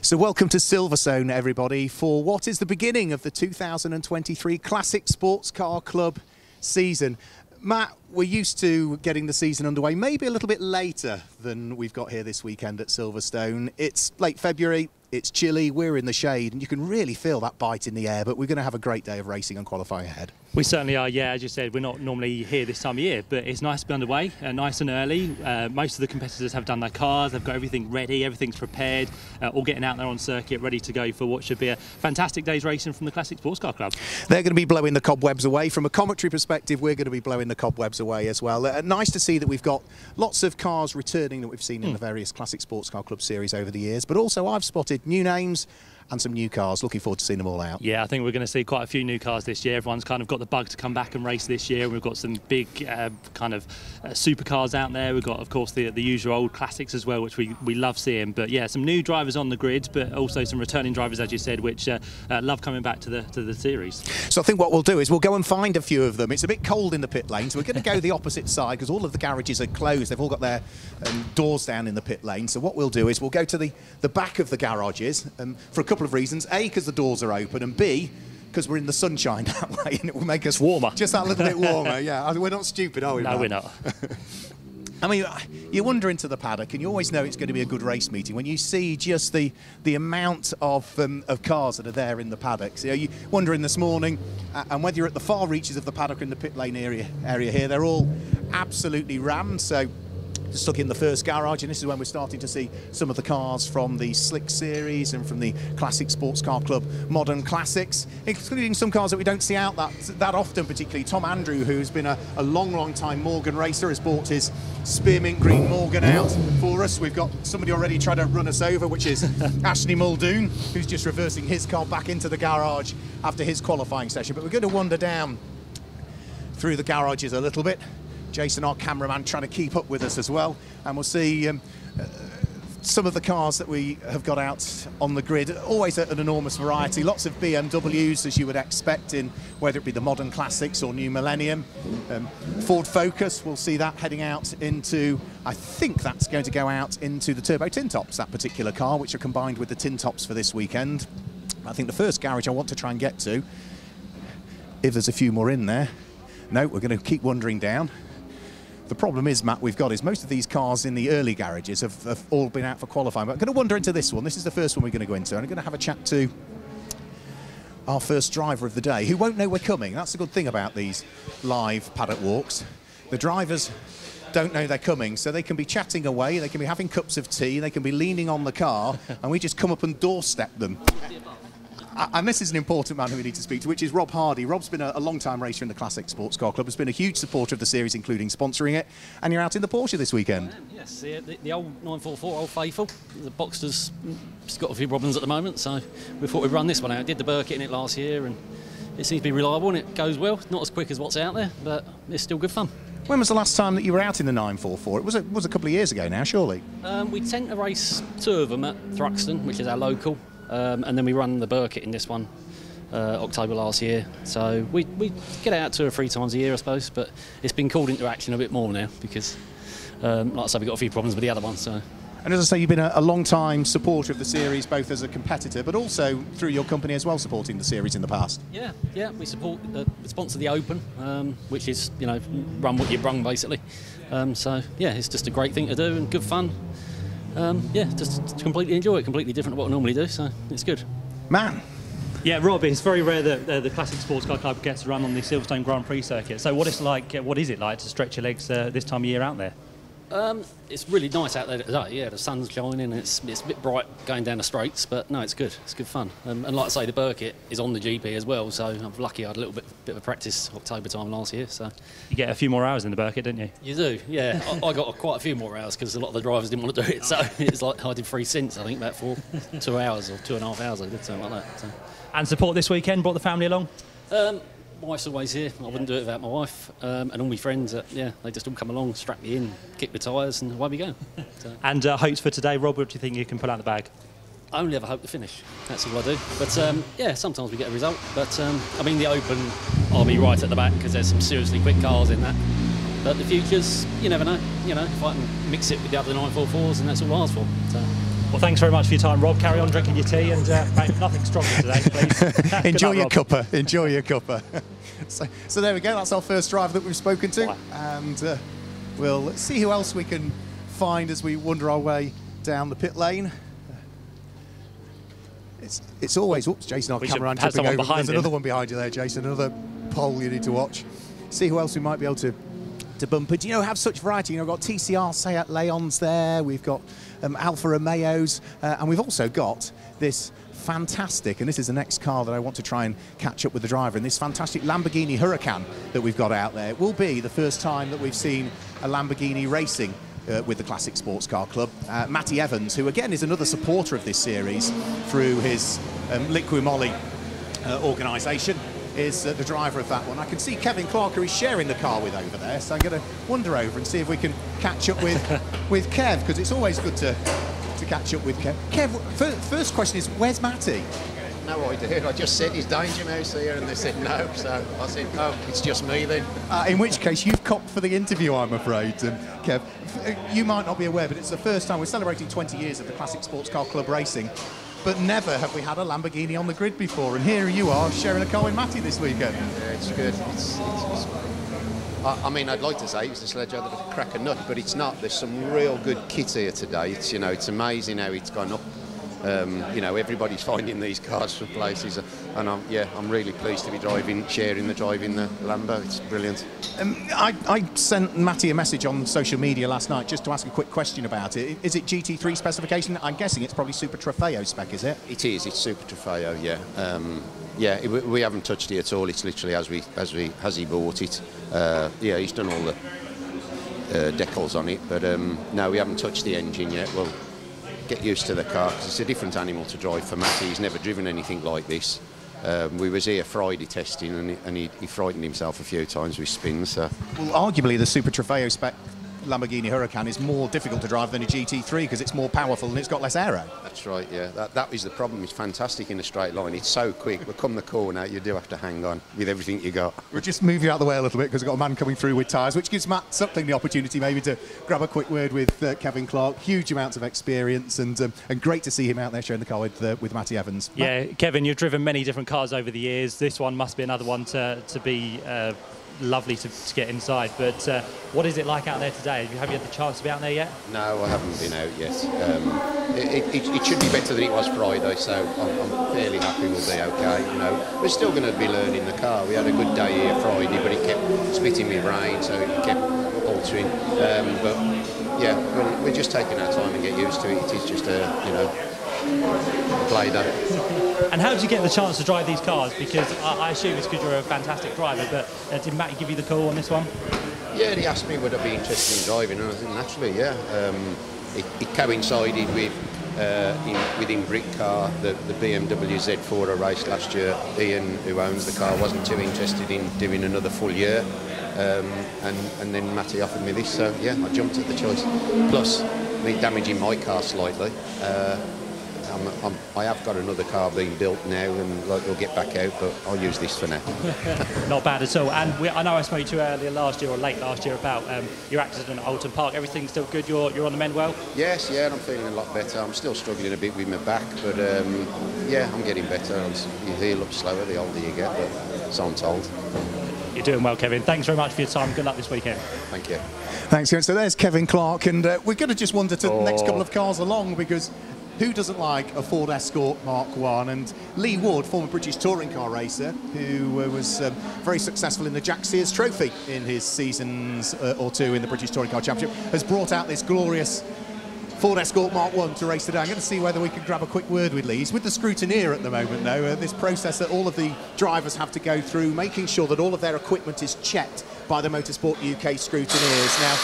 So welcome to Silverstone, everybody, for what is the beginning of the 2023 Classic Sports Car Club season. Matt, we're used to getting the season underway maybe a little bit later than we've got here this weekend at Silverstone. It's late February, it's chilly, we're in the shade, and you can really feel that bite in the air, but we're going to have a great day of racing and qualifying ahead. We certainly are, yeah. As you said, we're not normally here this time of year, but it's nice to be underway, nice and early. Most of the competitors have done their cars, they've got everything ready, everything's prepared, all getting out there on circuit, ready to go for what should be a fantastic day's racing from the Classic Sports Car Club. They're going to be blowing the cobwebs away. From a commentary perspective, we're going to be blowing the cobwebs away as well. Nice to see that we've got lots of cars returning that we've seen in the various Classic Sports Car Club series over the years, but also I've spotted new names and some new cars. Looking forward to seeing them all out. Yeah, I think we're going to see quite a few new cars this year. Everyone's kind of got the bug to come back and race this year. We've got some big supercars out there. We've got, of course, the usual old classics as well, which we love seeing. But yeah, some new drivers on the grid, but also some returning drivers, as you said, which love coming back to the series. So I think what we'll do is we'll go and find a few of them. It's a bit cold in the pit lane, so we're going to go the opposite side because all of the garages are closed. They've all got their doors down in the pit lane. So what we'll do is we'll go to the back of the garages for a couple of reasons. A, because the doors are open, and B, because we're in the sunshine that way, and it will make us warmer. Just that little bit warmer, yeah. We're not stupid, are we? No, Matt? we're not. I mean, you wander into the paddock and you always know it's going to be a good race meeting when you see just the amount of cars that are there in the paddock. So you wander in this morning, and whether you're at the far reaches of the paddock or in the pit lane area here, they're all absolutely rammed. So stuck in the first garage, and this is when we're starting to see some of the cars from the Slick series and from the Classic Sports Car Club Modern Classics, including some cars that we don't see out that often, particularly Tom Andrew, who's been a long time Morgan racer, has bought his spearmint green Morgan out for us. We've got somebody already trying to run us over, which is Ashley Muldoon, who's just reversing his car back into the garage after his qualifying session. But we're going to wander down through the garages a little bit. Jason, our cameraman, trying to keep up with us as well, and we'll see some of the cars that we have got out on the grid. Always an enormous variety, lots of BMWs as you would expect, in whether it be the Modern Classics or New Millennium. Ford Focus, we'll see that heading out into, I think that's going to go out into the Turbo Tin Tops, that particular car, which are combined with the Tin Tops for this weekend. I think the first garage I want to try and get to, if there's a few more in there. No, we're going to keep wandering down. The problem is, Matt, we've got is most of these cars in the early garages have all been out for qualifying. But I'm going to wander into this one. This is the first one we're going to go into. And I'm going to have a chat to our first driver of the day, who won't know we're coming. That's the good thing about these live paddock walks. The drivers don't know they're coming, so they can be chatting away, they can be having cups of tea, they can be leaning on the car, and we just come up and doorstep them. And this is an important man who we need to speak to, which is Rob Hardy. Rob's been a long-time racer in the Classic Sports Car Club, has been a huge supporter of the series, including sponsoring it. And you're out in the Porsche this weekend. Yes, the old 944, Old Faithful. The Boxster's got a few problems at the moment, so we thought we'd run this one out. Did the Burkett in it last year, and it seems to be reliable and it goes well. Not as quick as what's out there, but it's still good fun. When was the last time that you were out in the 944? It was a couple of years ago now, surely? We tend to race two of them at Thruxton, which is our local. And then we run the Burkett in this one October last year, so we get out 2 or 3 times a year, I suppose, but it's been called into action a bit more now because like I said, we've got a few problems with the other one. So. And as I say, you've been a long-time supporter of the series, both as a competitor but also through your company as well, supporting the series in the past. Yeah, we sponsor the Open, which is, you know, run what you brung basically. So yeah, it's just a great thing to do and good fun. Yeah, just completely enjoy it, completely different to what I normally do, so it's good. Man. Yeah, Rob, it's very rare that the Classic Sports Car Club gets to run on the Silverstone Grand Prix circuit. So what is it like to stretch your legs this time of year out there? It's really nice out there today. Yeah, the sun's shining. It's a bit bright going down the straights, but no, it's good. It's good fun. And like I say, the Burkett is on the GP as well, so I'm lucky I had a little bit of a practice October time last year. So you get a few more hours in the Burkett, didn't you? You do, yeah. I got quite a few more hours because a lot of the drivers didn't want to do it. So it's like I did 3 stints, I think, about 2 hours or 2.5 hours. I did something like that. So. And support this weekend? Brought the family along? My wife's always here. I wouldn't do it without my wife. And all my friends, they just all come along, strap me in, kick the tyres, and away we go. So. And hopes for today, Rob, what do you think you can pull out the bag? I only ever hope to finish. That's all I do. But yeah, sometimes we get a result. But I mean, the Open, I'll be right at the back because there's some seriously quick cars in that. But the futures, you never know. You know, if I can mix it with the other 944s, and that's all I ask for. So. Well, thanks very much for your time, Rob. Carry on drinking your tea, and mate, nothing stronger today, please. Enjoy luck, your Rob. cuppa. Enjoy your cuppa. So there we go. That's our first driver that we've spoken to, and we'll see who else we can find as we wander our way down the pit lane. It's always, oops, Jason, our cameraman tipping over. There's another one behind you there, Jason. Another pole you need to watch. See who else we might be able to bump into. You know, have such variety. You know, we've got TCR Seat Leons there. We've got Alfa Romeos, and we've also got this fantastic, and this is the next car that I want to try and catch up with the driver, and this fantastic Lamborghini Huracan that we've got out there. It will be the first time that we've seen a Lamborghini racing with the Classic Sports Car Club. Matty Evans, who again is another supporter of this series through his Liqui Moly organisation, is the driver of that one. I can see Kevin Clark, who he's sharing the car with over there, so I'm going to wander over and see if we can catch up with Kev, because it's always good to catch up with Kev. Kev, first question is, where's Matty? No idea. I just said, "Is Danger Mouse here?" and they said no, so I said, "Oh, it's just me then." In which case, you've copped for the interview, I'm afraid, Kev. You might not be aware, but it's the first time we're celebrating 20 years of the Classic Sports Car Club racing, but never have we had a Lamborghini on the grid before, and here you are sharing a car with Matty this weekend. Yeah, it's good. I mean, I'd like to say it was the sledge that would crack a nut, but it's not. There's some real good kit here today. It's, you know, it's amazing how it's gone up. You know, everybody's finding these cars from places, and I'm really pleased to be sharing the Lambo. It's brilliant. I sent Matty a message on social media last night just to ask a quick question about it. Is it GT3 specification? I'm guessing it's probably Super Trofeo spec, is it? It is. It's Super Trofeo, yeah. Yeah, we haven't touched it at all. It's literally as he bought it. Yeah, he's done all the decals on it, but no, we haven't touched the engine yet. We'll get used to the car because it's a different animal to drive for Matty. He's never driven anything like this. We was here Friday testing, and he frightened himself a few times with spins. So. Well, arguably the Super Trofeo spec Lamborghini Huracan is more difficult to drive than a GT3 because it's more powerful and it's got less aero. That's right, yeah. That is the problem. It's fantastic in a straight line. It's so quick. But come the corner, you do have to hang on with everything you got. We'll just move you out of the way a little bit because we've got a man coming through with tyres, which gives Matt Suckling the opportunity maybe to grab a quick word with Kevin Clark. Huge amounts of experience and great to see him out there showing the car with Matty Evans. Yeah, Kevin, you've driven many different cars over the years. This one must be another one to be lovely to get inside, but what is it like out there today? Have you had the chance to be out there yet? No, I haven't been out yet. It should be better than it was Friday, so I'm fairly happy we'll be okay. You know, we're still going to be learning the car. We had a good day here Friday, but it kept spitting with rain, so it kept altering. But yeah, we're just taking our time and get used to it. It is just a play day. And how did you get the chance to drive these cars? Because I assume it's because you're a fantastic driver, but did Matty give you the call on this one? Yeah, he asked me would I be interested in driving, and I think naturally, yeah. It coincided within Brickcar, the BMW Z4 I raced last year. Ian, who owns the car, wasn't too interested in doing another full year. And then Matty offered me this, so yeah, I jumped at the choice. Plus, me damaging my car slightly. I have got another car being built now, and we'll get back out, but I'll use this for now. Not bad at all. And I know I spoke to you earlier last year or late last year about your accident at Alton Park. Everything's still good? You're on the mend well? Yes, yeah, I'm feeling a lot better. I'm still struggling a bit with my back, but yeah, I'm getting better. You heal up slower the older you get, but so I'm told. You're doing well, Kevin. Thanks very much for your time. Good luck this weekend. Thank you. Thanks, Ian. So there's Kevin Clark, and we're going to just wander to the next couple of cars along, because who doesn't like a Ford Escort Mark I? And Lee Ward, former British touring car racer, who was very successful in the Jack Sears Trophy in his seasons or two in the British Touring Car Championship, has brought out this glorious Ford Escort Mark I to race today. I'm going to see whether we can grab a quick word with Lee. He's with the scrutineer at the moment, though. This process that all of the drivers have to go through, making sure that all of their equipment is checked by the Motorsport UK scrutineers. Now,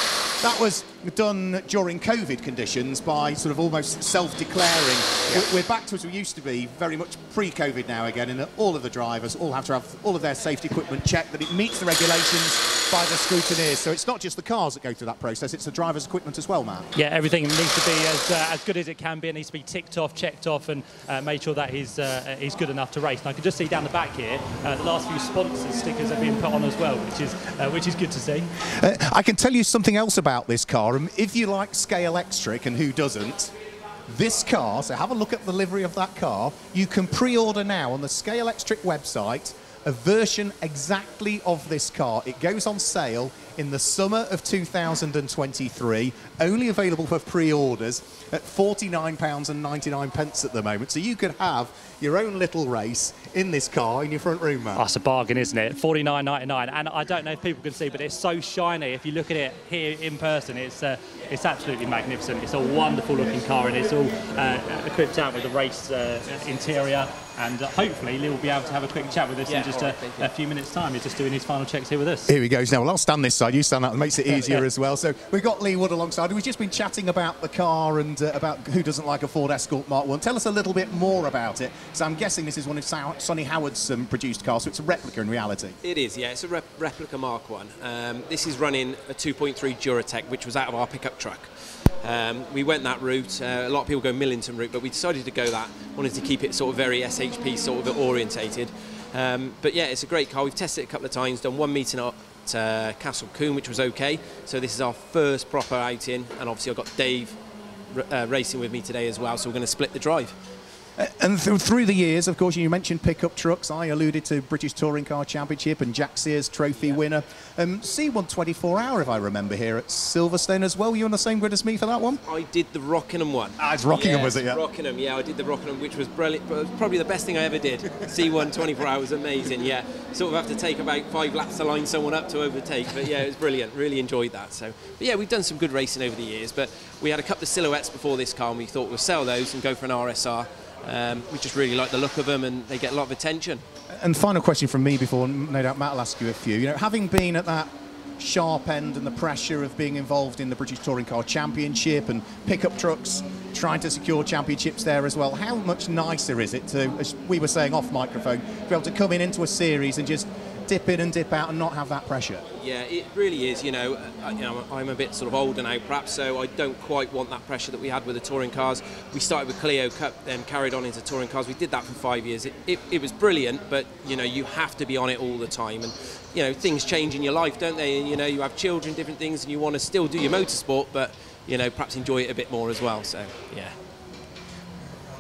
that was done during COVID conditions by sort of almost self-declaring. Yeah. We're back to as we used to be, very much pre-COVID now again, and all of the drivers all have to have all of their safety equipment checked, that it meets the regulations by the scrutineers. So it's not just the cars that go through that process, it's the driver's equipment as well, Matt. Yeah, everything needs to be as good as it can be. It needs to be ticked off, checked off, and made sure that he's good enough to race. And I can just see down the back here, the last few sponsor stickers have been put on as well, which is good to see. I can tell you something else about this car. If you like scale extric, and who doesn't, This car, so have a look at the livery of that car. You can pre-order now on the Scale Electric website a version exactly of this car. It goes on sale in the summer of 2023, only available for pre-orders at £49.99 at the moment. So you could have your own little race in this car in your front room, man. Oh, it's a bargain, isn't it? £49.99, and I don't know if people can see, but it's so shiny. If you look at it here in person, it's absolutely magnificent. It's a wonderful looking car, and it's all equipped out with a race interior. And hopefully Lee will be able to have a quick chat with us in just a few minutes' time. He's just doing his final checks here with us. Here he goes now. Well, I'll stand this side, you stand that. It makes it easier as well. So we've got Lee Wood alongside. We've just been chatting about the car and about who doesn't like a Ford Escort Mark 1. Tell us a little bit more about it. So I'm guessing this is one of Sonny Howard's produced cars, so it's a replica in reality. It is, yeah. It's a replica Mark 1. This is running a 2.3 Duratec, which was out of our pickup truck. We went that route. A lot of people go Millington route, but we decided to go that. Wanted to keep it sort of very SHP sort of orientated. But yeah, it's a great car. We've tested it a couple of times, done one meeting at Castle Combe, which was okay. So this is our first proper outing, and obviously I've got Dave racing with me today as well, so we're going to split the drive. And through the years, of course, you mentioned pickup trucks. I alluded to British Touring Car Championship and Jack Sears Trophy winner. C1 24-hour, if I remember, here at Silverstone as well. Were you on the same grid as me for that one? I did the Rockingham one. Ah, it's Rockingham, was it? Yeah. Rockingham, yeah. I did the Rockingham, which was brilliant. It was probably the best thing I ever did. C1 24 hours, amazing, yeah. Sort of have to take about 5 laps to line someone up to overtake, but yeah, it was brilliant. Really enjoyed that. So, but yeah, we've done some good racing over the years, but we had a couple of silhouettes before this car, and we thought we'll sell those and go for an RSR. We just really like the look of them, and they get a lot of attention. And final question from me before, no doubt Matt will ask you a few. You know, having been at that sharp end and the pressure of being involved in the British Touring Car Championship and pickup trucks, trying to secure championships there as well, how much nicer is it to, as we were saying off microphone, to be able to come into a series and just dip in and dip out and not have that pressure? Yeah, it really is. You know, I'm a bit sort of older now, perhaps, so I don't quite want that pressure that we had with the touring cars. We started with Clio Cup, then carried on into touring cars. We did that for 5 years. It was brilliant, but you know, you have to be on it all the time, and you know, things change in your life, don't they? And you know, you have children, different things, and you want to still do your motorsport, but you know, perhaps enjoy it a bit more as well. So yeah.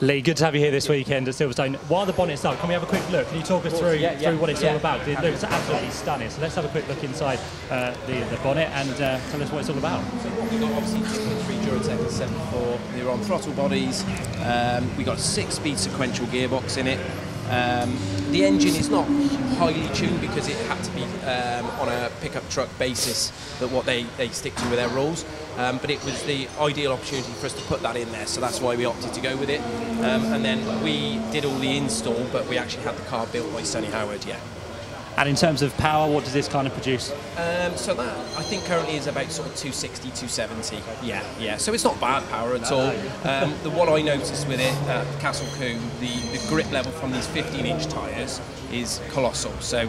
Lee, good to have you here this weekend at Silverstone. While the bonnet's up, can we have a quick look? Can you talk us through what it's all about? It looks absolutely stunning. So let's have a quick look inside the bonnet and tell us what it's all about. So what we've got, obviously 2.3 Duratec and 7.4. They're on throttle bodies. We've got a 6-speed sequential gearbox in it. The engine is not highly tuned because it had to be on a pickup truck basis, that what they stick to with their rules. But it was the ideal opportunity for us to put that in there, so that's why we opted to go with it. And then we did all the install, but we actually had the car built by Sonny Howard, yeah. And in terms of power, what does this kind of produce? So that, I think, currently is about sort of 260, 270. Yeah. So it's not bad power at all. What I noticed with it at Castle Combe, the grip level from these 15-inch tyres is colossal. So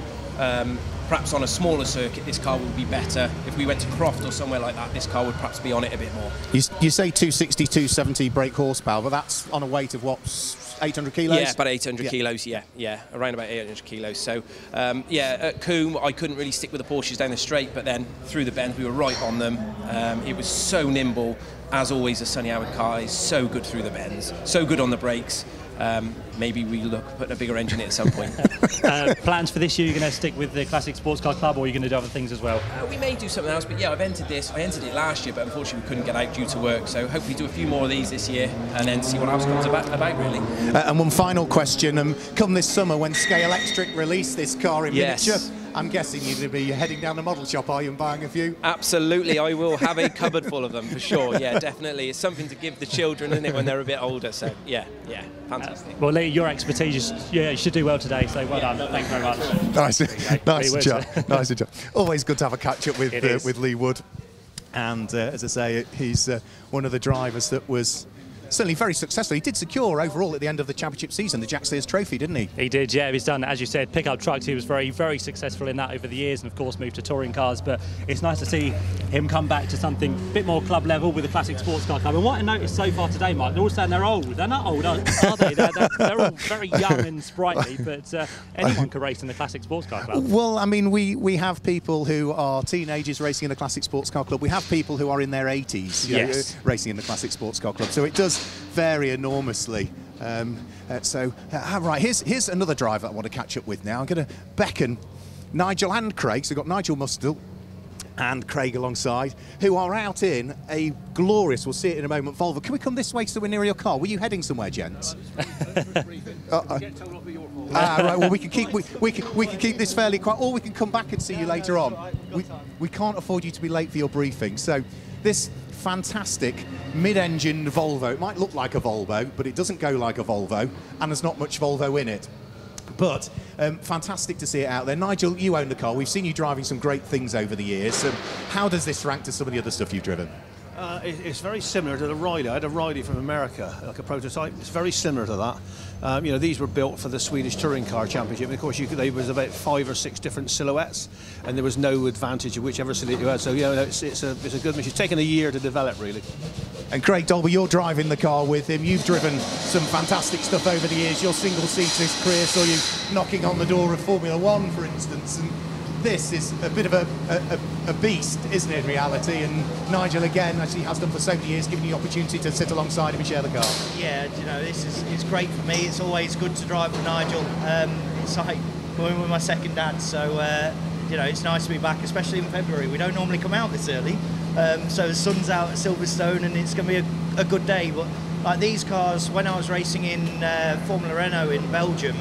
perhaps on a smaller circuit, this car would be better. If we went to Croft or somewhere like that, this car would perhaps be on it a bit more. You say 260, 270 brake horsepower, but that's on a weight of what, 800 kilos? Yeah, about 800 kilos, yeah, around about 800 kilos. So, yeah, at Combe, I couldn't really stick with the Porsches down the straight, but then through the bend, we were right on them. It was so nimble. As always, a Sonny Howard car is so good through the bends, so good on the brakes. Maybe we look at putting a bigger engine in at some point. Plans for this year, you're going to stick with the Classic Sports Car Club, or are you going to do other things as well? We may do something else, but yeah, I've entered this. I entered it last year, but unfortunately we couldn't get out due to work, so hopefully do a few more of these this year and then see what else comes about really. And one final question, come this summer when Scale Electric release this car in miniature, I'm guessing you're going to be heading down the model shop, are you, and buying a few? Absolutely, I will have a cupboard full of them for sure. Yeah, definitely. It's something to give the children, isn't it, when they're a bit older? So yeah, fantastic. Well, Lee, your expertise, you should do well today. So well done. Thanks very much. Nice job. Always good to have a catch up with Lee Wood, and as I say, he's one of the drivers that was certainly very successful. He did secure overall at the end of the championship season the Jack Sears Trophy, didn't he? He did, yeah. He's done, as you said, pickup trucks. He was very, very successful in that over the years, and of course moved to touring cars. But it's nice to see him come back to something a bit more club level with the Classic Sports Car Club. And what I noticed so far today, Mike, they're all saying they're old. They're not old, are they? They're all very young and sprightly, but anyone can race in the Classic Sports Car Club. Well, I mean, we have people who are teenagers racing in the Classic Sports Car Club. We have people who are in their 80s racing in the Classic Sports Car Club. So it does vary enormously. Right, here's another driver I want to catch up with now. I'm going to beckon Nigel and Craig, so we've got Nigel Mustel and Craig alongside, who are out in a glorious, we'll see it in a moment, Volvo. Can we come this way so we're near your car? Were you heading somewhere, gents? Right, well, we can keep this fairly quiet, or we can come back and see you later on. We can't afford you to be late for your briefing. So this fantastic mid-engined Volvo, it might look like a Volvo, but it doesn't go like a Volvo, and there's not much Volvo in it. But fantastic to see it out there. Nigel, you own the car. We've seen you driving some great things over the years. How does this rank to some of the other stuff you've driven? It's very similar to the Riley. I had a Riley from America, like a prototype. It's very similar to that. You know, these were built for the Swedish Touring Car Championship. And of course, there was about 5 or 6 different silhouettes, and there was no advantage of whichever silhouette you had. So, you know, it's a good machine. It's taken a year to develop, really. And Craig Dolby, you're driving the car with him. You've driven some fantastic stuff over the years. Your single-seater career saw you knocking on the door of Formula One, for instance. And this is a bit of a beast, isn't it, in reality? And Nigel, again, as he has done for so many years, giving you the opportunity to sit alongside him and share the car. Yeah, you know, it's great for me. It's always good to drive with Nigel. It's like going with my second dad, so you know, it's nice to be back, especially in February. We don't normally come out this early, so the sun's out at Silverstone, and it's going to be a good day. But like these cars, when I was racing in Formula Renault in Belgium,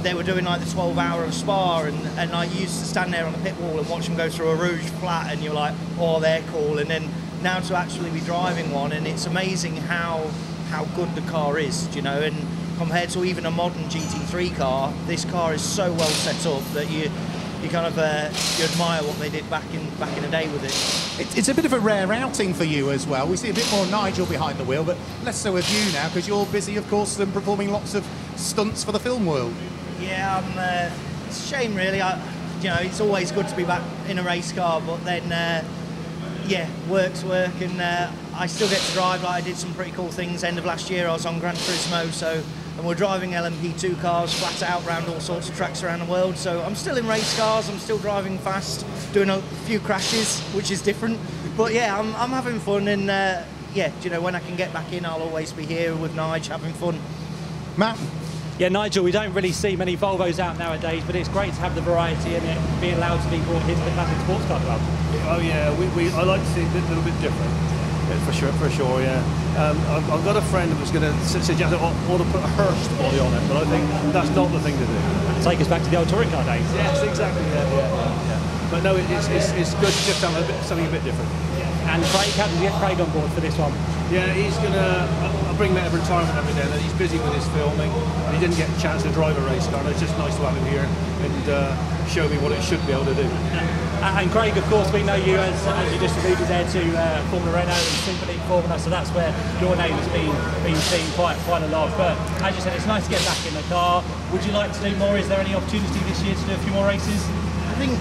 they were doing like the 12-hour of Spa, and I used to stand there on the pit wall and watch them go through a Rouge flat, and you're like, oh, they're cool. And then now to actually be driving one, and it's amazing how good the car is, you know. And compared to even a modern GT3 car, this car is so well set up that you kind of you admire what they did back in the day with it. It's a bit of a rare outing for you as well. We see a bit more Nigel behind the wheel, but less so of you now, because you're busy, of course, performing lots of stunts for the film world. Yeah, it's a shame really. You know, it's always good to be back in a race car, but then, yeah, work's work, and I still get to drive. Like, I did some pretty cool things. End of last year, I was on Gran Turismo, and we're driving LMP2 cars flat out around all sorts of tracks around the world. So I'm still in race cars. I'm still driving fast, doing a few crashes, which is different. But yeah, I'm having fun, and yeah, you know, when I can get back in, I'll always be here with Nige having fun. Matt. Yeah, Nigel, we don't really see many Volvos out nowadays, but it's great to have the variety and it being allowed to be brought into the Classic Sports Car Club. Oh yeah, I like to see it a little bit different, for sure, yeah. I've got a friend that was going to suggest I ought to put a Hurst body on it, but I think that's not the thing to do. Take us back to the old touring car days. Yes, exactly, yeah. But no, it's good to just have something a bit different. And Craig, how did you get Craig on board for this one? Yeah, he's going to... I'll bring him out of retirement every day, and he's busy with his filming, and he didn't get a chance to drive a race car, and it's just nice to have him here and show me what it should be able to do. And Craig, of course, we know you as you just alluded there to Formula Renault and Super League Formula, so that's where your name has been seen quite a lot. But as you said, it's nice to get back in the car. Would you like to do more? Is there any opportunity this year to do a few more races? I think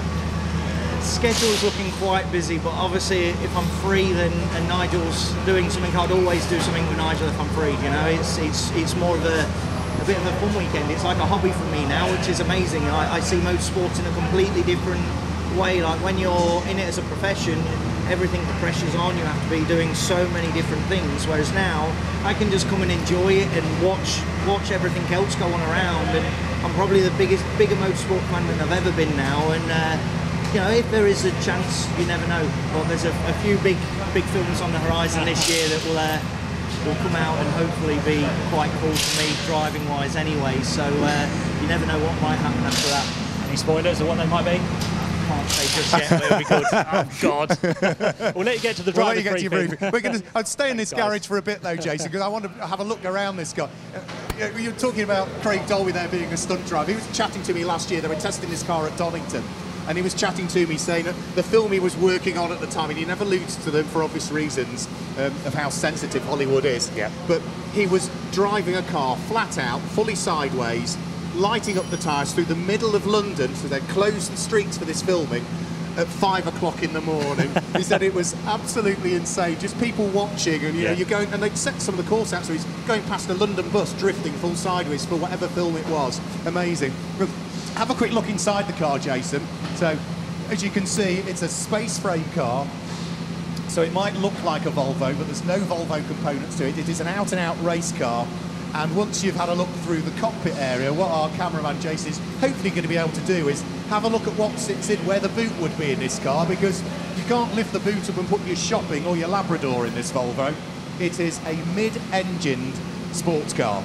schedule's looking quite busy, but obviously if I'm free then and Nigel's doing something, I'd always do something with Nigel if I'm free. You know, it's more of a bit of a fun weekend. It's like a hobby for me now, which is amazing. I see motorsports in a completely different way. Like when you're in it as a profession, everything, the pressure's on. You have to be doing so many different things. Whereas now I can just come and enjoy it and watch everything else go on around. And I'm probably the bigger motorsport fan than I've ever been now. And you know, if there is a chance, you never know. Well, there's a few big films on the horizon this year that will come out and hopefully be quite cool for me driving wise anyway. So you never know what might happen after that. Any spoilers of what they might be? Can't say just yet, but it'll be good. Oh God! We'll let you get to the driver's briefing. We're going to. I'd stay in this garage for a bit though, Jason, because I want to have a look around this car. You're talking about Craig Dolby there being a stunt driver. He was chatting to me last year. They were testing his car at Donington. And he was chatting to me saying that the film he was working on at the time, and he never alludes to them for obvious reasons of how sensitive Hollywood is. Yeah. But he was driving a car flat out, fully sideways, lighting up the tyres through the middle of London, so they closed the streets for this filming at 5 o'clock in the morning. He said it was absolutely insane, just people watching, and you know, you're going, and they'd set some of the course out, so he's going past a London bus drifting full sideways for whatever film it was. Amazing. Have a quick look inside the car, Jason. So, as you can see, it's a space frame car. so it might look like a Volvo, but there's no Volvo components to it. It is an out-and-out race car. And once you've had a look through the cockpit area, what our cameraman Jason is hopefully going to be able to do is have a look at what sits in where the boot would be in this car, because you can't lift the boot up and put your shopping or your Labrador in this Volvo. It is a mid-engined sports car.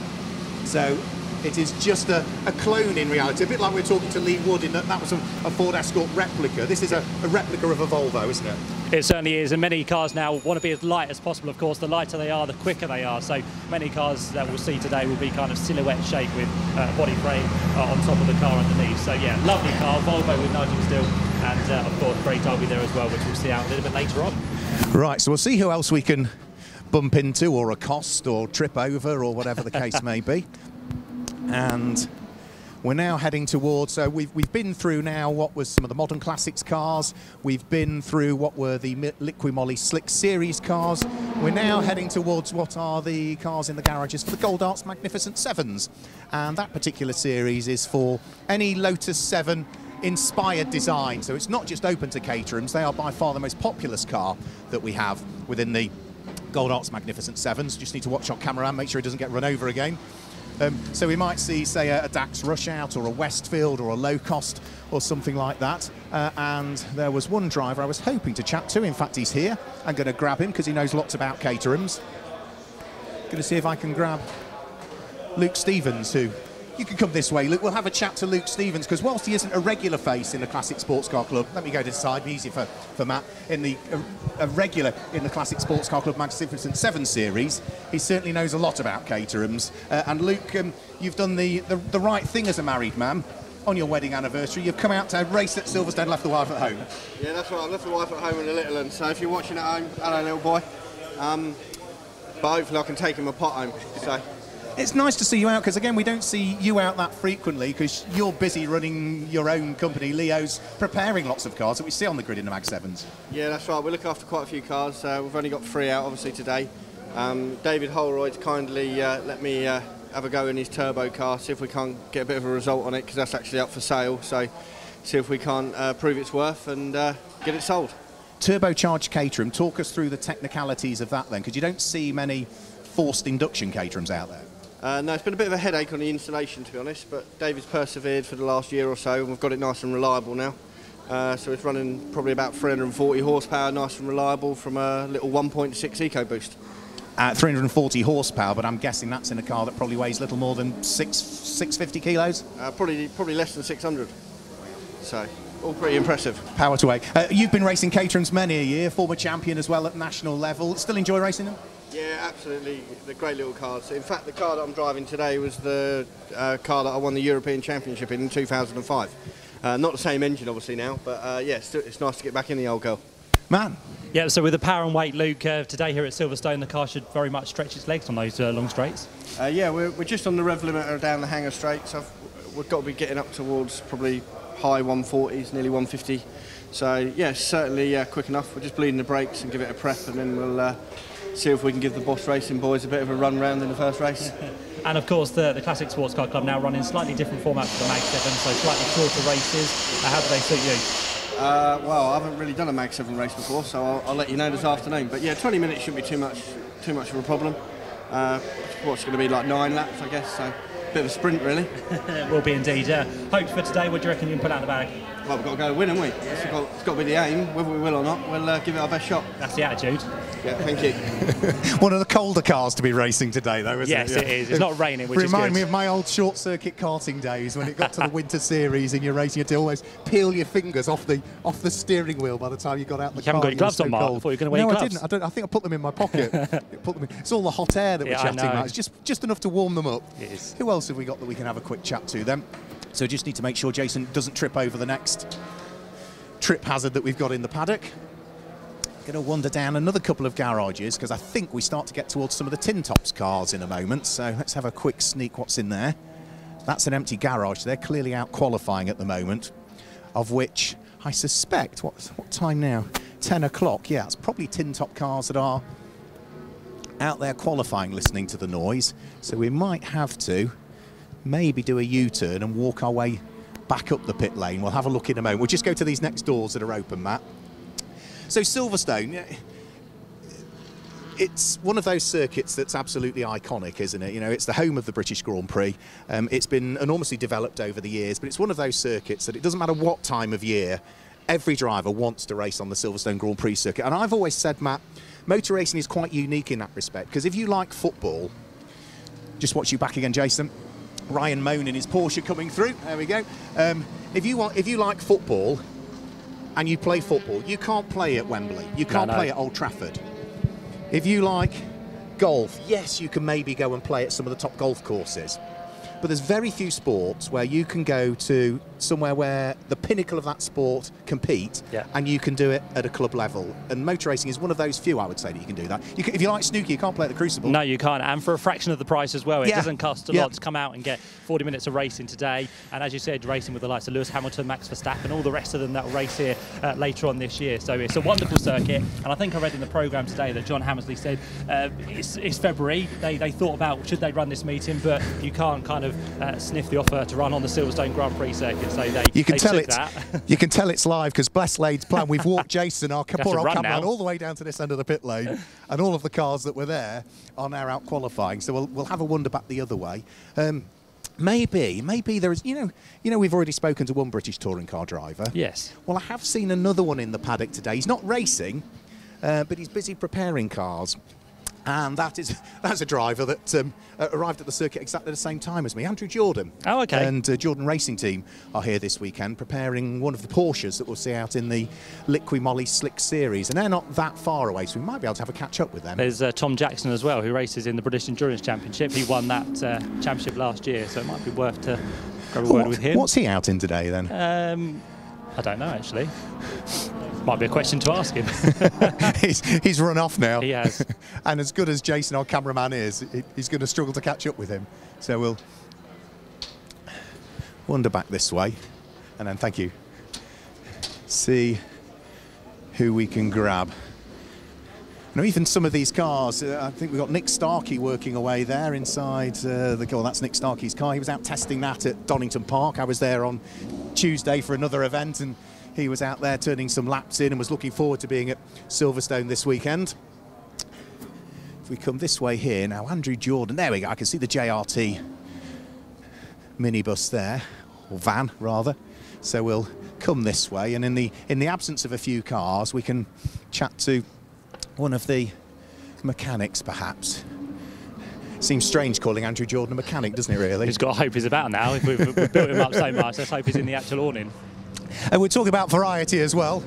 So it is just a clone in reality, a bit like we were talking to Lee Wood in that was a Ford Escort replica. This is a replica of a Volvo, isn't it? It certainly is, and many cars now want to be as light as possible. Of course, the lighter they are, the quicker they are. So many cars that we'll see today will be kind of silhouette shape with body frame on top of the car underneath. So yeah, lovely car, Volvo with Nigel Still, and of course Craig Darby there as well, which we'll see out a little bit later on. Right, so we'll see who else we can bump into or accost or trip over or whatever the case may be. And we're now heading towards, so we've been through now what was some of the modern classics cars. We've been through what were the Liqui-Moly Slick Series cars. We're now heading towards what are the cars in the garages for the Gold Arts Magnificent 7s. And that particular series is for any Lotus 7 inspired design. So it's not just open to Caterhams. They are by far the most populous car that we have within the Gold Arts Magnificent 7s. Just need to watch our cameraman, make sure he doesn't get run over again. So we might see, say, a Dax Rushout or a Westfield or a Low Cost or something like that. And there was one driver I was hoping to chat to. In fact, he's here. I'm going to grab him because he knows lots about Caterhams. Going to see if I can grab Luke Stevens, who... You can come this way, Luke. We'll have a chat to Luke Stevens, because whilst he isn't a regular face in the Classic Sports Car Club, let me go to the side, be easy for Matt, in the a regular in the Classic Sports Car Club Magnificent 7 series, he certainly knows a lot about Caterhams. And Luke, you've done the right thing as a married man. On your wedding anniversary, you've come out to race at Silverstone, left the wife at home. Yeah, that's right. I left the wife at home in the little one. So if you're watching at home, hello, little boy. But hopefully I can take him a pot home. So. It's nice to see you out, because again, we don't see you out that frequently, because you're busy running your own company. Leo's preparing lots of cars that we see on the grid in the Mag 7s. Yeah, that's right. We look after quite a few cars. We've only got 3 out, obviously, today. David Holroyd's kindly let me have a go in his turbo car, see if we can't get a bit of a result on it, because that's actually up for sale. So see if we can't prove its worth and get it sold. Turbocharged Caterham, talk us through the technicalities of that then, because you don't see many forced induction Caterhams out there. No, it's been a bit of a headache on the installation, to be honest, but David's persevered for the last year or so, and we've got it nice and reliable now. So it's running probably about 340 horsepower, nice and reliable, from a little 1.6 EcoBoost. 340 horsepower, but I'm guessing that's in a car that probably weighs little more than 650 kilos? Probably less than 600. So, all pretty impressive. Power to weight. You've been racing Caterhams many a year, former champion as well at national level. Still enjoy racing them? Yeah, absolutely. They're great little cars. In fact, the car that I'm driving today was the car that I won the European Championship in 2005. Not the same engine, obviously, now, but yeah, it's nice to get back in the old girl. Man. Yeah, so with the power and weight, Luke, today here at Silverstone, the car should very much stretch its legs on those long straights. Yeah, we're just on the rev limiter down the Hangar Straight, so we've got to be getting up towards probably high 140s, nearly 150. So, yeah, certainly quick enough. We're just bleeding the brakes and give it a prep, and then we'll see if we can give the Boss Racing boys a bit of a run round in the first race. And of course the Classic Sports Car Club now running slightly different formats to the Mag 7, so slightly shorter races. How do they suit you? Well, I haven't really done a Mag 7 race before, so I'll let you know this afternoon. But yeah, 20 minutes shouldn't be too much of a problem. What's going to be like 9 laps, I guess, so a bit of a sprint really. It will be indeed. Hopes for today, what do you reckon you can put out of the bag? Well, we've got to go win, haven't we? It's got to be the aim. Whether we will or not, we'll give it our best shot. That's the attitude. Yeah, thank you. One of the colder cars to be racing today, though, isn't it? Yes, it is. It's not raining, which is good. Remind me of my old short-circuit karting days when it got to the winter series and you're racing, you had to always peel your fingers off the steering wheel by the time you got out the car. You haven't got your gloves on, Mark. I thought you were going to wear your gloves. No, I didn't. I think I put them in my pocket. It's all the hot air that we're chatting about. It's just enough to warm them up. It is. Who else have we got that we can have a quick chat to then? So just need to make sure Jason doesn't trip over the next trip hazard that we've got in the paddock. Going to wander down another couple of garages because I think we start to get towards some of the Tin Tops cars in a moment. So let's have a quick sneak what's in there. That's an empty garage. They're clearly out qualifying at the moment, of which I suspect, what time now? 10 o'clock. Yeah, it's probably Tin Top cars that are out there qualifying, listening to the noise. So we might have to maybe do a U-turn and walk our way back up the pit lane. We'll have a look in a moment. We'll just go to these next doors that are open, Matt. So Silverstone, it's one of those circuits that's absolutely iconic, isn't it? You know, it's the home of the British Grand Prix. It's been enormously developed over the years, but it's one of those circuits that it doesn't matter what time of year, every driver wants to race on the Silverstone Grand Prix circuit. And I've always said, Matt, motor racing is quite unique in that respect, because if you like football, just watch you back again, Jason. Ryan Moan in his Porsche coming through. There we go. If you like football and you play football, you can't play at Wembley. You can't play at Old Trafford. If you like golf, yes, you can maybe go and play at some of the top golf courses. But there's very few sports where you can go to somewhere where the pinnacle of that sport compete, and you can do it at a club level. And motor racing is one of those few, I would say, that you can do that. If you like snooker, you can't play at the Crucible. No, you can't. And for a fraction of the price as well. It doesn't cost a lot to come out and get 40 minutes of racing today. And as you said, racing with the likes of Lewis Hamilton, Max Verstappen, all the rest of them that will race here later on this year. So it's a wonderful circuit. And I think I read in the programme today that John Hammersley said it's February. They thought about should they run this meeting, but you can't kind of sniff the offer to run on the Silverstone Grand Prix circuit. So you can tell it's live, because bless Lade's plan, we've walked Jason, our poor old cameraman, all the way down to this end of the pit lane, and all of the cars that were there are now out qualifying. So we'll have a wander back the other way. Maybe there is, you know, we've already spoken to one British touring car driver. Yes. Well, I have seen another one in the paddock today. He's not racing, but he's busy preparing cars. And that's a driver that arrived at the circuit exactly the same time as me, Andrew Jordan. Oh, okay. And Jordan Racing Team are here this weekend preparing one of the Porsches that we'll see out in the Liqui Moly Slick Series. And they're not that far away, so we might be able to have a catch-up with them. There's Tom Jackson as well, who races in the British Endurance Championship. He won that championship last year, so it might be worth to grab a word with him. What's he out in today, then? I don't know, actually. Might be a question to ask him. he's run off now. He has. And as good as Jason, our cameraman, is, he's going to struggle to catch up with him. So we'll wander back this way. And then, thank you, see who we can grab. Now, even some of these cars, I think we've got Nick Starkey working away there inside the car. That's Nick Starkey's car. He was out testing that at Donington Park. I was there on Tuesday for another event, and he was out there turning some laps in and was looking forward to being at Silverstone this weekend. If we come this way here, now Andrew Jordan, there we go, I can see the JRT minibus there, or van rather. So we'll come this way, and in the absence of a few cars, we can chat to one of the mechanics perhaps. Seems strange calling Andrew Jordan a mechanic, doesn't it, really? He's got to hope he's about now. If we've built him up so much, let's hope he's in the actual awning. And we're talking about variety as well.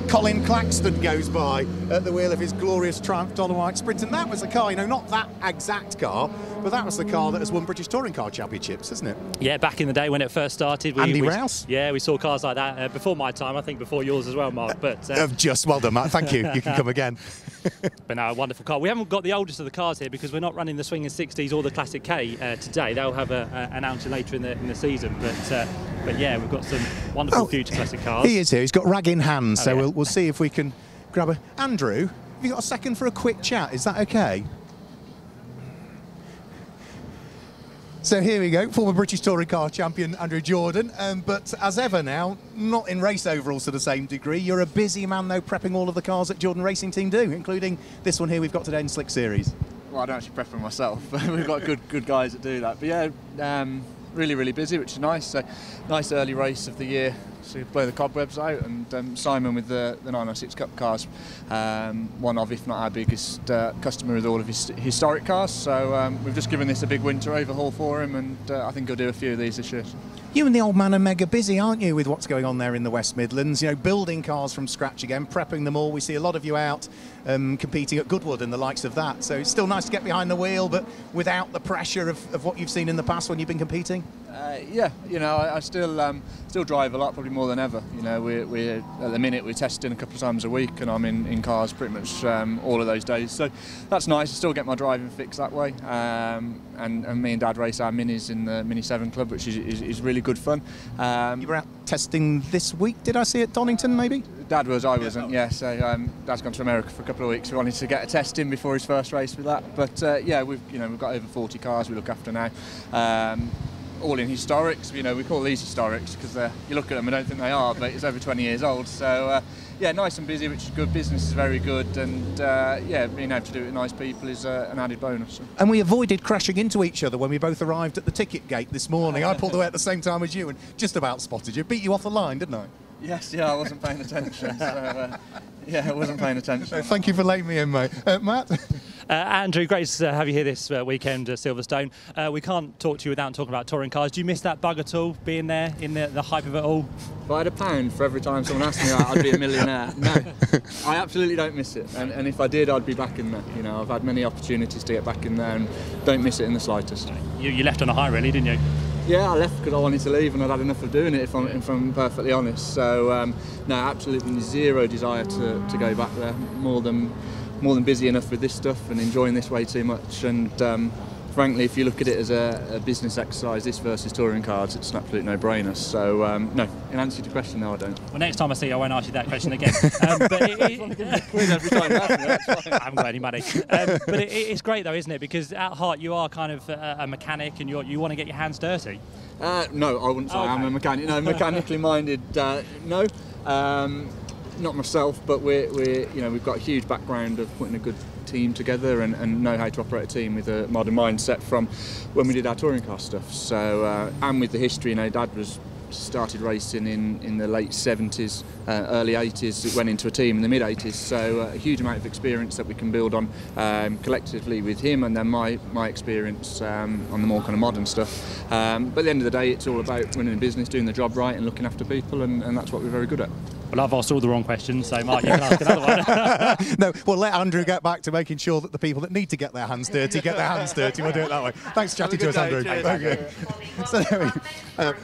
Colin Claxton goes by at the wheel of his glorious Triumph Dolomite Sprint, and that was the car, you know, not that exact car, but that was the car that has won British Touring Car Championships, isn't it? Yeah, back in the day when it first started. Andy Rouse? Yeah, we saw cars like that before my time, I think before yours as well, Mark. But just well done, Matt, thank you. You can come again. But no, a wonderful car. We haven't got the oldest of the cars here because we're not running the Swinging 60s or the Classic K today. They'll have an announcer later in the season. But yeah, we've got some wonderful future classic cars. He is here. He's got rag in hand, so we'll see if we can grab a... Andrew, have you got a second for a quick chat? Is that okay? So here we go, former British Touring Car Champion Andrew Jordan, but as ever now, not in race overalls to the same degree. You're a busy man though, prepping all of the cars that Jordan Racing Team do, including this one here we've got today in Slick Series. Well, I don't actually prep them myself, but we've got good guys that do that. But yeah, really busy, which is nice. So nice early race of the year. So blow the cobwebs out, and Simon with the 906 Cup cars, one of, if not our biggest customer with all of his historic cars. So we've just given this a big winter overhaul for him, and I think he'll do a few of these this year. You and the old man are mega busy, aren't you, with what's going on there in the West Midlands? You know, building cars from scratch again, prepping them all. We see a lot of you out competing at Goodwood and the likes of that. So it's still nice to get behind the wheel, but without the pressure of what you've seen in the past when you've been competing. Yeah, you know, I still drive a lot, probably more than ever. You know, we're at the minute we're testing a couple of times a week, and I'm in cars pretty much all of those days. So that's nice. I still get my driving fix that way. And me and Dad race our minis in the Mini 7 Club, which is really good fun. You were out testing this week, did I see, at Donington maybe? Dad was, I wasn't, yeah. So Dad's gone to America for a couple of weeks. We wanted to get a test in before his first race with that. But yeah, we've got over 40 cars we look after now. All in historics. You know, we call these historics because you look at them and don't think they are, but it's over 20 years old. So yeah, nice and busy, which is good. Business is very good, and yeah, being able to do it with nice people is an added bonus. And we avoided crashing into each other when we both arrived at the ticket gate this morning. I pulled away at the same time as you and just about spotted you. Beat you off the line, didn't I? Yes, yeah, I wasn't paying attention. So, yeah, I wasn't paying attention. Thank you for letting me in, mate. Matt? Andrew, great to have you here this weekend at Silverstone. We can't talk to you without talking about touring cars. Do you miss that bug at all, being there in the hype of it all? If I had £1 for every time someone asked me that, I'd be a millionaire. No, I absolutely don't miss it. And if I did, I'd be back in there. You know, I've had many opportunities to get back in there and don't miss it in the slightest. You left on a high, really, didn't you? Yeah, I left because I wanted to leave and I'd had enough of doing it, if I'm perfectly honest. So, no, absolutely zero desire to go back there. More than busy enough with this stuff and enjoying this way too much. And frankly, if you look at it as a business exercise, this versus touring cars, it's an absolute no-brainer. So, no, in answer to your question, no, I don't. Well, next time I see you, I won't ask you that question again. But every time I haven't got any money. But it's great, though, isn't it? Because at heart, you are kind of a mechanic and you want to get your hands dirty. No, I wouldn't say I'm a mechanic. No, mechanically minded, no. Not myself, but we've got a huge background of putting a good team together and know how to operate a team with a modern mindset from when we did our touring car stuff. So and with the history, Dad started racing in the late 70s, early 80s. It went into a team in the mid 80s. So a huge amount of experience that we can build on collectively with him, and then my experience on the more kind of modern stuff. But at the end of the day, it's all about running a business, doing the job right, and looking after people, and that's what we're very good at. Well, I've asked all the wrong questions, so Mark, you can ask another one. No, we'll let Andrew get back to making sure that the people that need to get their hands dirty get their hands dirty. We'll do it that way. Thanks for chatting to us, Andrew. Thank you. So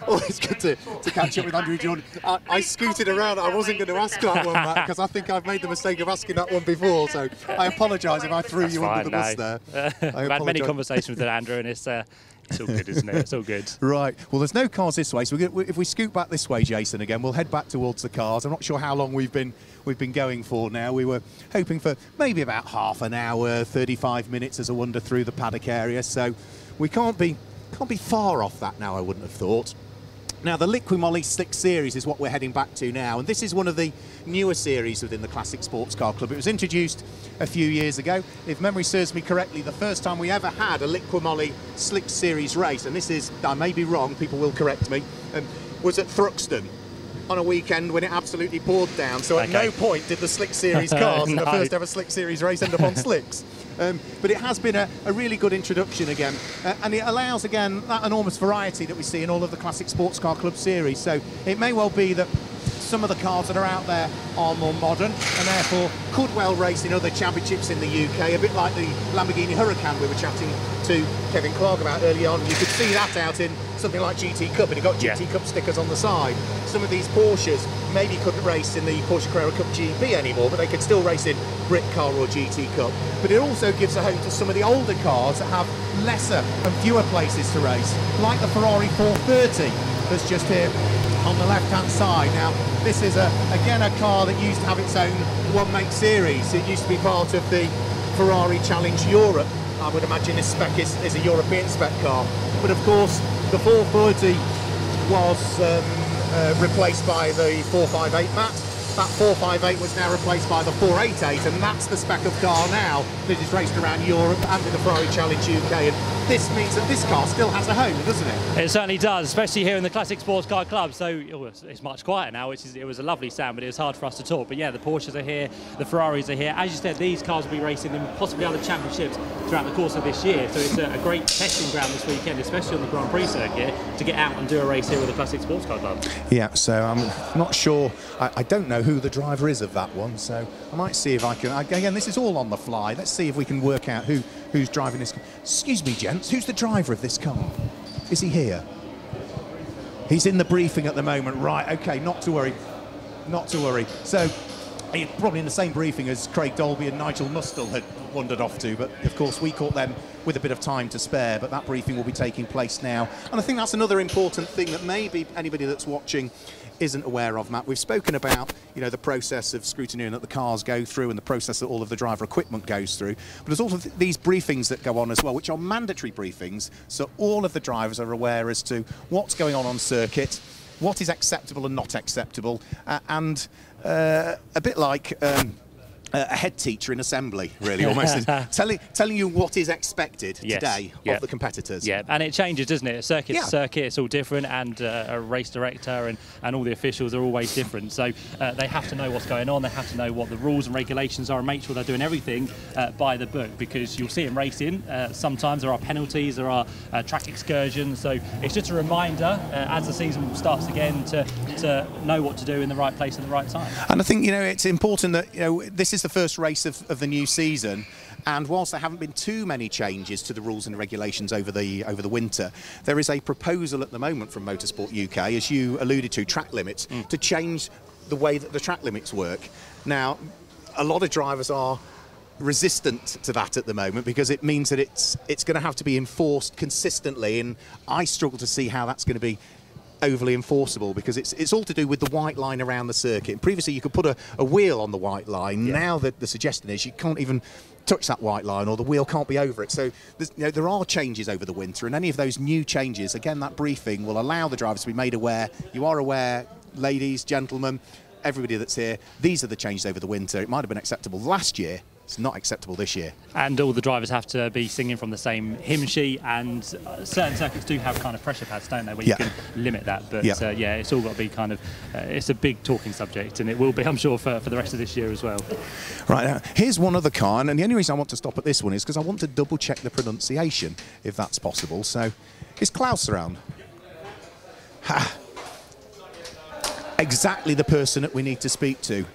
always good to catch up with Andrew Jordan. I scooted around. I wasn't going to ask that one, Matt, because I think I've made the mistake of asking that one before. So I apologise if I threw you under the bus there. We've had many conversations with Andrew, and it's all good, isn't it? It's all good. Right. Well, there's no cars this way, so if we scoot back this way, Jason, again, we'll head back towards the cars. I'm not sure how long we've been going for now. We were hoping for maybe about half an hour, 35 minutes as a wander through the paddock area. So we can't be far off that now, I wouldn't have thought. Now, the Liqui-Moly Slick Series is what we're heading back to now, and this is one of the newer series within the Classic Sports Car Club. It was introduced a few years ago. If memory serves me correctly, the first time we ever had a Liqui-Moly Slick Series race, and this is, I may be wrong, people will correct me, was at Thruxton on a weekend when it absolutely poured down. So at no point did the Slick Series cars in the first ever Slick Series race end up on slicks. But it has been a really good introduction again, and it allows again that enormous variety that we see in all of the Classic Sports Car Club series. So it may well be that some of the cars that are out there are more modern and therefore could well race in other championships in the UK, a bit like the Lamborghini Huracan we were chatting to Kevin Clark about early on. You could see that out in something like GT Cup, and it got GT Cup stickers on the side. Some of these Porsches maybe couldn't race in the Porsche Carrera Cup GP anymore, but they could still race in Brit Car or GT Cup. But it also gives a home to some of the older cars that have lesser and fewer places to race, like the Ferrari 430 that's just here on the left-hand side. Now, this is again a car that used to have its own one-make series. It used to be part of the Ferrari Challenge Europe. I would imagine this spec is a European spec car. But of course, the 430 was replaced by the 458 Matt. That 458 was now replaced by the 488, and that's the spec of car now that is raced around Europe and in the Ferrari Challenge UK. And this means that this car still has a home, doesn't it? It certainly does, especially here in the Classic Sports Car Club. So it's much quieter now, it was a lovely sound, but it was hard for us to talk. But yeah, the Porsches are here, the Ferraris are here. As you said, these cars will be racing in possibly other championships throughout the course of this year. So it's a great testing ground this weekend, especially on the Grand Prix circuit, to get out and do a race here with the Classic Sports Car Club. Yeah, so I'm not sure. I don't know who the driver is of that one, so I might see if I can. Again, this is all on the fly. Let's see if we can work out who's driving this. Excuse me, gents, who's the driver of this car? Is he here? He's in the briefing at the moment. Right, okay, not to worry. Not to worry. So he's probably in the same briefing as Craig Dolby and Nigel Mustel had wandered off to, but of course we caught them with a bit of time to spare, but that briefing will be taking place now. And I think that's another important thing that maybe anybody that's watching isn't aware of, Matt. We've spoken about, the process of scrutineering that the cars go through and the process that all of the driver equipment goes through. But there's also these briefings that go on as well, which are mandatory briefings, so all of the drivers are aware as to what's going on circuit, what is acceptable and not acceptable, and a bit like a head teacher in assembly, really, almost telling you what is expected today of the competitors. Yeah, and it changes, doesn't it? Circuit to circuit, it's all different, and a race director and all the officials are always different. So they have to know what's going on, they have to know what the rules and regulations are, and make sure they're doing everything by the book, because you'll see in racing, sometimes there are penalties, there are track excursions, so it's just a reminder as the season starts again to know what to do in the right place at the right time. And I think, you know, it's important that, you know, this is the first race of the new season, and whilst there haven't been too many changes to the rules and regulations over the winter, there is a proposal at the moment from Motorsport UK, as you alluded to, track limits, to change the way that the track limits work. Now, a lot of drivers are resistant to that at the moment, because it means that it's going to have to be enforced consistently, and I struggle to see how that's going to be overly enforceable, because it's all to do with the white line around the circuit. Previously you could put a wheel on the white line. Now the suggestion is you can't even touch that white line, or the wheel can't be over it. So you know, there are changes over the winter, and any of those new changes, again, that briefing will allow the drivers to be made aware. You are aware, ladies, gentlemen, everybody that's here, these are the changes over the winter. It might have been acceptable last year, it's not acceptable this year. And all the drivers have to be singing from the same hymn sheet, and certain circuits do have kind of pressure pads, don't they, where you can limit that. But yeah, it's all got to be kind of, it's a big talking subject, and it will be, I'm sure, for the rest of this year as well. Right, now, here's one other car, and the only reason I want to stop at this one is because I want to double check the pronunciation, if that's possible. So, is Klaus around? Ha! Exactly the person that we need to speak to.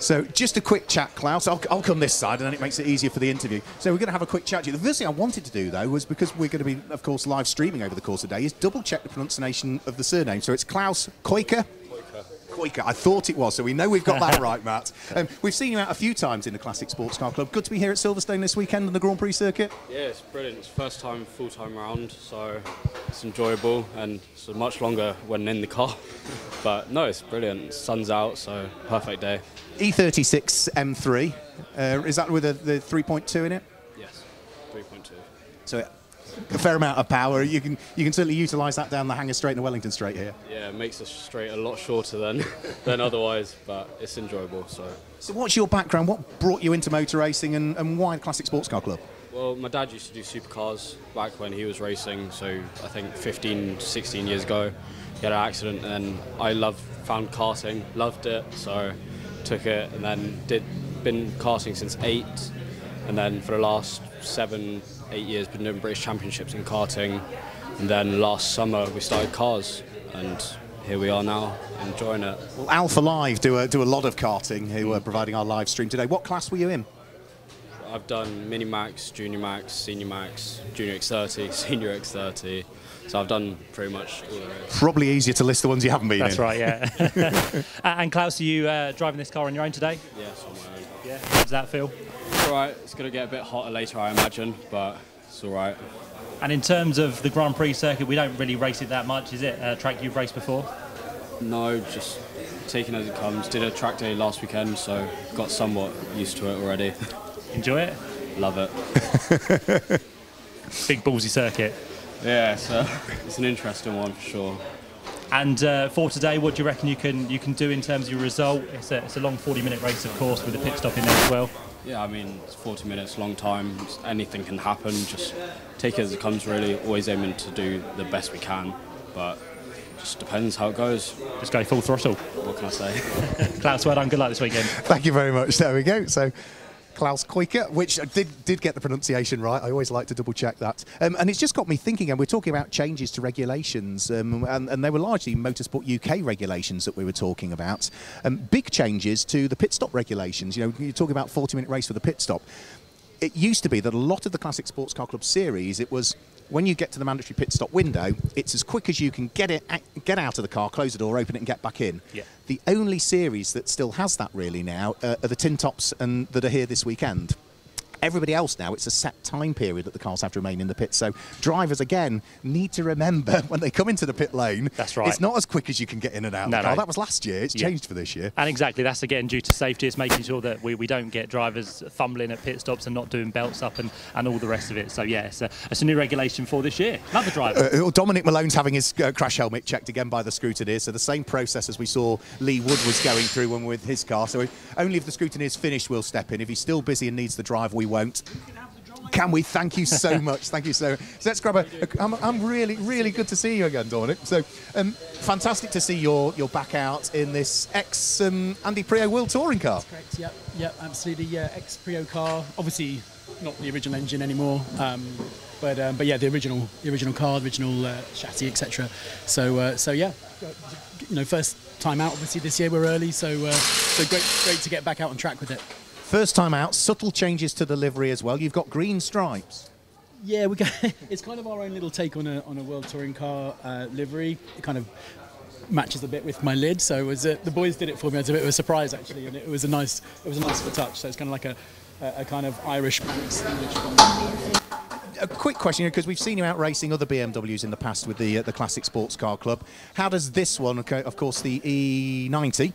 So just a quick chat, Klaus. I'll come this side, and then it makes it easier for the interview. So we're going to have a quick chat to you. The first thing I wanted to do, though, was, because we're going to be, of course, live streaming over the course of the day, is double check the pronunciation of the surname. So it's Klaus Koike. Koike. I thought it was, so we know we've got that right, Matt. We've seen you out a few times in the Classic Sports Car Club. Good to be here at Silverstone this weekend on the Grand Prix circuit. Yeah, it's brilliant. It's first time, full-time round, so it's enjoyable, and it's much longer when in the car. But no, it's brilliant. Sun's out, so perfect day. E36 M3, is that with the 3.2 in it? Yes, 3.2. So a fair amount of power. You can certainly utilise that down the Hanger Straight and the Wellington Straight here. Yeah, it makes the straight a lot shorter than otherwise, but it's enjoyable. So what's your background? What brought you into motor racing, and why the Classic Sports Car Club? Well, my dad used to do supercars back when he was racing, so I think 15, 16 years ago. He had an accident, and I found karting, loved it, so took it, and then been karting since 8, and then for the last 7, 8 years been doing British Championships in karting, and then last summer we started cars, and here we are now, enjoying it. Well, Alpha Live do a lot of karting, who are providing our live stream today. What class were you in? I've done Mini Max, Junior Max, Senior Max, Junior X30, Senior X30. So I've done pretty much all of it. Probably easier to list the ones you haven't been in. That's right, yeah. And Klaus, are you driving this car on your own today? Yes, on my own. Yeah. How does that feel? It's all right. It's going to get a bit hotter later, I imagine, but it's all right. And in terms of the Grand Prix circuit, we don't really race it that much. Is it a track you've raced before? No, just taking it as it comes. Did a track day last weekend, so got somewhat used to it already. Enjoy it? Love it. Big ballsy circuit. Yeah, so it's an interesting one for sure. And for today, what do you reckon you can do in terms of your result? It's a long 40-minute race, of course, with a pit stop in there as well. Yeah, I mean, it's 40 minutes, long time. Anything can happen. Just take it as it comes, really. Always aiming to do the best we can, but just depends how it goes. Just go full throttle. What can I say? Klaus, well done. Good luck this weekend. Thank you very much. There we go. So, Klaus Koike, which did get the pronunciation right. I always like to double check that. And it's just got me thinking, and we're talking about changes to regulations, and they were largely Motorsport UK regulations that we were talking about. Big changes to the pit stop regulations. You know, you're talking about 40-minute race for the pit stop. It used to be that a lot of the Classic Sports Car Club series, it was when you get to the mandatory pit stop window, it's as quick as you can get out of the car, close the door, open it and get back in. Yeah. The only series that still has that really now are the tin tops and that are here this weekend. everybody else now, it's a set time period that the cars have to remain in the pit. So drivers, again, need to remember when they come into the pit lane, that's right, it's not as quick as you can get in and out of the car. That was last year. It's changed for this year. And exactly, that's again due to safety. It's making sure that we don't get drivers fumbling at pit stops and not doing belts up and all the rest of it. So yeah, it's a new regulation for this year. Another driver. Dominic Malone's having his crash helmet checked again by the scrutineer. So the same process as we saw Lee Wood was going through when with his car. So only if the scrutineer's finished, we'll step in. If he's still busy and needs the drive, we won't. Can we? Thank you so much. Thank you so much. So let's grab I'm really, really good to see you again, Dominic. So fantastic to see you're back out in this ex-Andy Prio World Touring car. That's correct. Yep, absolutely. Yeah, ex-Prio car. Obviously not the original engine anymore. But yeah, the original car, original chassis, etc. So yeah, first time out. Obviously this year we're early, so great to get back out on track with it. First time out, subtle changes to the livery as well. You've got green stripes. Yeah, it's kind of our own little take on a World Touring car livery. It kind of matches a bit with my lid, so the boys did it for me. It was a bit of a surprise actually, and it was a nice little touch. So it's kind of like a kind of Irish mix. A quick question, because we've seen you out racing other BMWs in the past with the Classic Sports Car Club. How does this one, of course, the E90,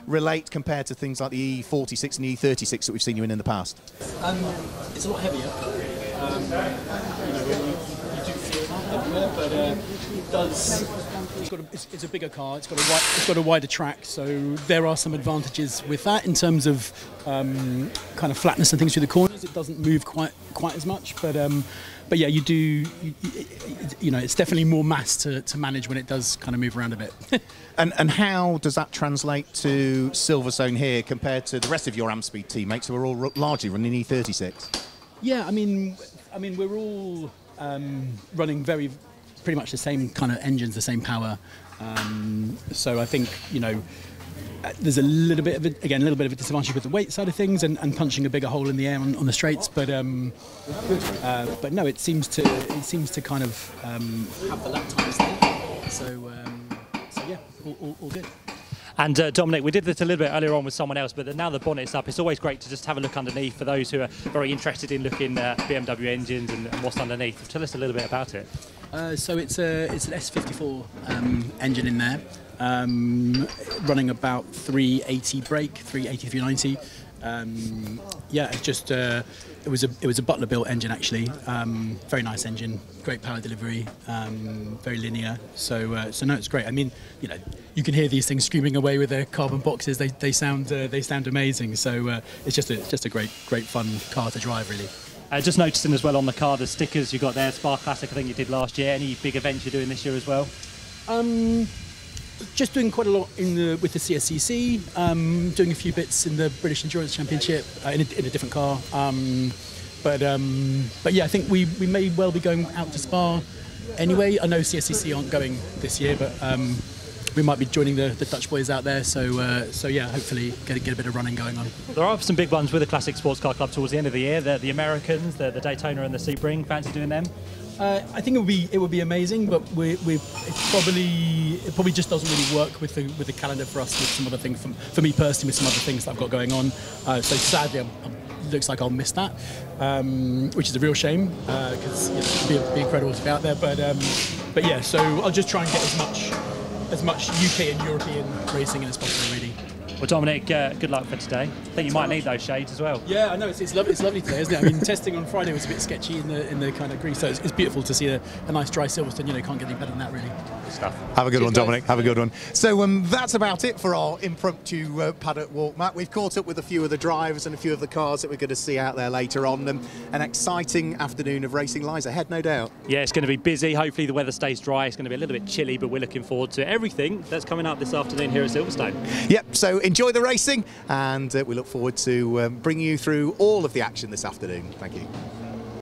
relate compared to things like the E46 and E36 that we've seen you in the past? It's a lot heavier. You do feel that everywhere, but it does. It's a bigger car. It's got a wider track, so there are some advantages with that in terms of kind of flatness and things through the corners. It doesn't move quite as much, but yeah, you do. It's definitely more mass to manage when it does kind of move around a bit. And how does that translate to Silverstone here compared to the rest of your Amspeed teammates who are all largely running E36? Yeah, I mean, we're all running pretty much the same kind of engines, the same power. So I think there's a little bit of a disadvantage with the weight side of things and punching a bigger hole in the air on the straights, but no, it seems to kind of have the lap times there. So yeah, all good. And Dominic, we did this a little bit earlier on with someone else, but now the bonnet's up, it's always great to just have a look underneath for those who are very interested in looking at BMW engines and what's underneath. Tell us a little bit about it. So it's an S54 engine in there, running about 380 brake, 380, 390. Yeah, it's just it was a Butler built engine actually. Very nice engine, great power delivery, very linear. So no, it's great. I mean, you can hear these things screaming away with their carbon boxes. They sound amazing. So it's just a great fun car to drive really. Just noticing as well on the car the stickers you got there, Spa Classic I think you did last year. Any big events you're doing this year as well? Just doing quite a lot with the CSCC, doing a few bits in the British Endurance Championship in a different car. But yeah, I think we may well be going out to Spa anyway. I know CSCC aren't going this year, but we might be joining the Dutch boys out there. So yeah, hopefully get a bit of running going on. There are some big ones with the Classic Sports Car Club towards the end of the year. The Americans, the Daytona and the Sebring. Fancy doing them? I think it would be amazing, but it probably just doesn't really work with the calendar for us with some other things. For me personally, with some other things that I've got going on. So sadly, it looks like I'll miss that, which is a real shame because it'd be incredible to be out there. But yeah, so I'll just try and get as much UK and European racing in as possible, really. Well, Dominic, good luck for today. I think you might need those shades as well. Yeah, I know it's lovely today, isn't it? I mean, testing on Friday was a bit sketchy in the kind of grease, so it's beautiful to see a nice dry Silverstone. Can't get any better than that, really. Good stuff. Have a good one, Dominic. Have a good one. So that's about it for our impromptu paddock walk, Matt. We've caught up with a few of the drivers and a few of the cars that we're going to see out there later on. An exciting afternoon of racing lies ahead, no doubt. Yeah, it's going to be busy. Hopefully the weather stays dry. It's going to be a little bit chilly, but we're looking forward to everything that's coming up this afternoon here at Silverstone. Yep, so enjoy the racing, and we look forward to bringing you through all of the action this afternoon. Thank you.